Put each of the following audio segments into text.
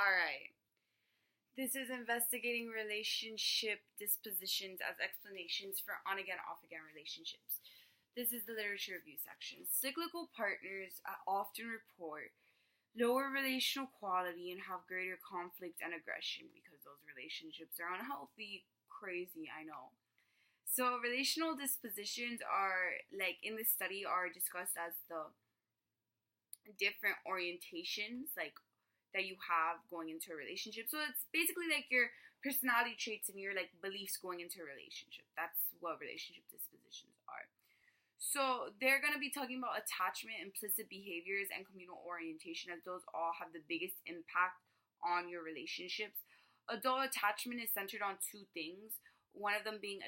Alright. This is investigating relationship dispositions as explanations for on again, off again relationships. This is the literature review section. Cyclical partners often report lower relational quality and have greater conflict and aggression because those relationships are unhealthy. Crazy, I know. So, relational dispositions are, like in this study, are discussed as the different orientations, like that you have going into a relationship. So it's basically like your personality traits and your like beliefs going into a relationship. That's what relationship dispositions are. So they're going to be talking about attachment, implicit behaviors, and communal orientation, as those all have the biggest impact on your relationships. Adult attachment is centered on two things, one of them being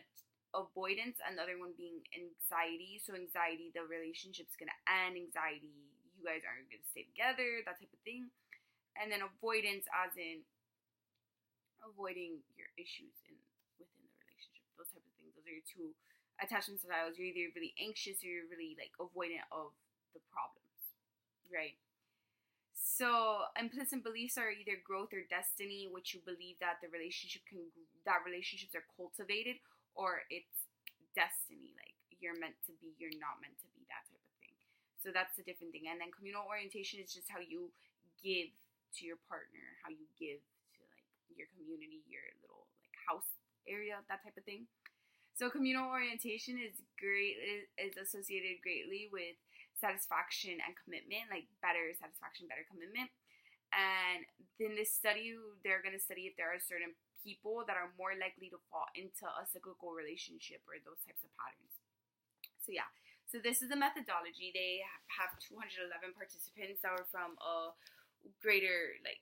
avoidance and the other one being anxiety. So anxiety, the relationship's going to end. Anxiety, you guys aren't going to stay together, that type of thing. And then avoidance, as in avoiding your issues within the relationship, those type of things. Those are your two attachment styles. You're either really anxious or you're really like avoidant of the problems, right? So implicit beliefs are either growth or destiny, which you believe that relationships are cultivated, or it's destiny, like you're meant to be, you're not meant to be, that type of thing. So that's a different thing. And then communal orientation is just how you give to your partner, how you give to like your community, your little like house area, that type of thing. So communal orientation is associated greatly with satisfaction and commitment, like better satisfaction, better commitment. And in this study, they're going to study if there are certain people that are more likely to fall into a cyclical relationship or those types of patterns. So yeah, so this is the methodology. They have 211 participants that were from a greater like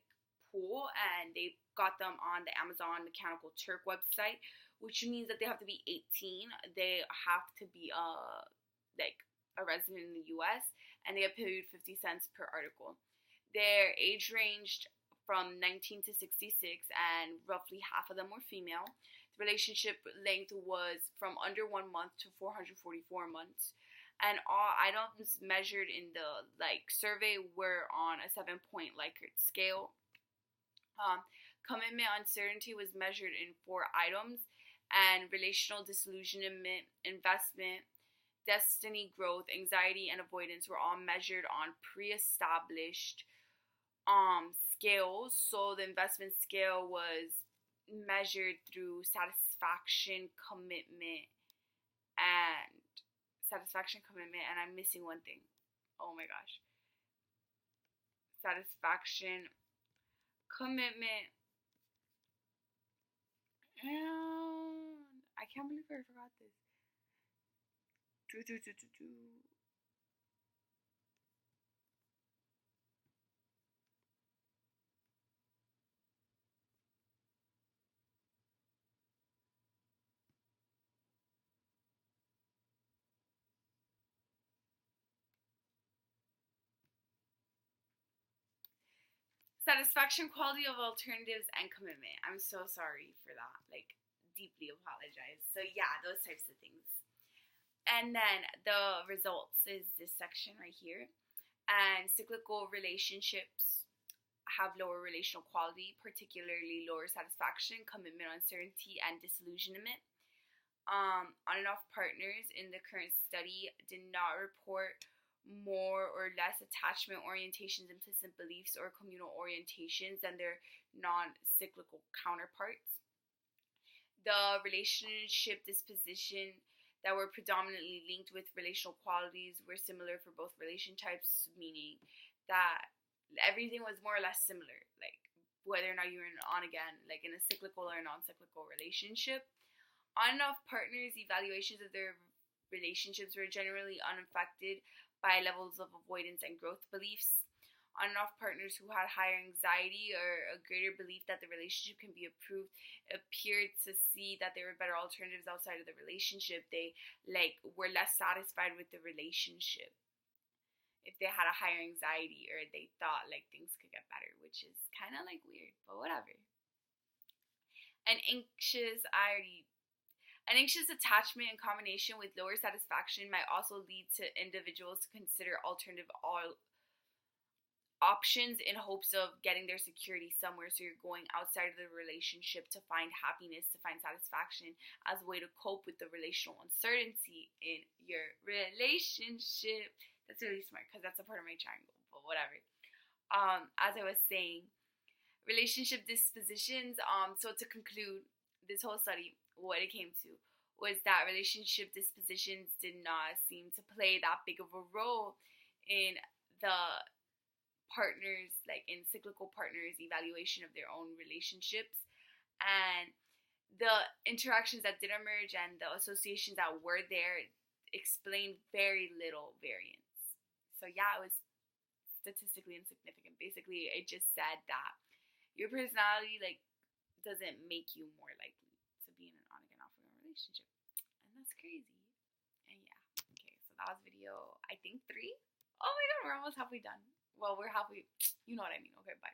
pool, and they got them on the Amazon Mechanical Turk website, which means that they have to be 18. They have to be a resident in the US, and they get paid 50 cents per article. Their age ranged from 19 to 66, and roughly half of them were female. The relationship length was from under 1 month to 444 months. And all items measured in the survey were on a 7-point Likert scale. Commitment uncertainty was measured in 4 items, and relational disillusionment, investment, destiny, growth, anxiety, and avoidance were all measured on pre-established scales. So the investment scale was measured through satisfaction, commitment, and I'm missing one thing. Oh my gosh. Satisfaction, commitment, and I can't believe I forgot this. Satisfaction, quality of alternatives, and commitment. I'm so sorry for that. Deeply apologize. So yeah, those types of things. And then the results is this section right here. And cyclical relationships have lower relational quality, particularly lower satisfaction, commitment uncertainty, and disillusionment. On and off partners in the current study did not report more or less attachment orientations, implicit beliefs, or communal orientations than their non-cyclical counterparts. The relationship disposition that were predominantly linked with relational qualities were similar for both relation types, meaning that everything was more or less similar, like whether or not you were on again, like in a cyclical or non-cyclical relationship. On and off partners' evaluations of their relationships were generally unaffected by levels of avoidance and growth beliefs. On and off partners who had higher anxiety or a greater belief that the relationship can be improved appeared to see that there were better alternatives outside of the relationship. They were less satisfied with the relationship if they had a higher anxiety or they thought things could get better, which is kind of weird, but whatever. An anxious attachment in combination with lower satisfaction might also lead to individuals to consider alternative options in hopes of getting their security somewhere. So you're going outside of the relationship to find happiness, to find satisfaction as a way to cope with the relational uncertainty in your relationship. That's really smart because that's a part of my triangle, but whatever. As I was saying, relationship dispositions. So to conclude this whole study, what it came to was that relationship dispositions did not seem to play that big of a role in the partners, like in cyclical partners' evaluation of their own relationships, and the interactions that did emerge and the associations that were there explained very little variance. So yeah, it was statistically insignificant. Basically, it just said that your personality like doesn't make you more likely to be in an on again off again relationship, and that's crazy. And yeah, okay, so that was video I think 3. Oh my god, we're almost halfway done. Well, we're halfway. You know what I mean. Okay, bye.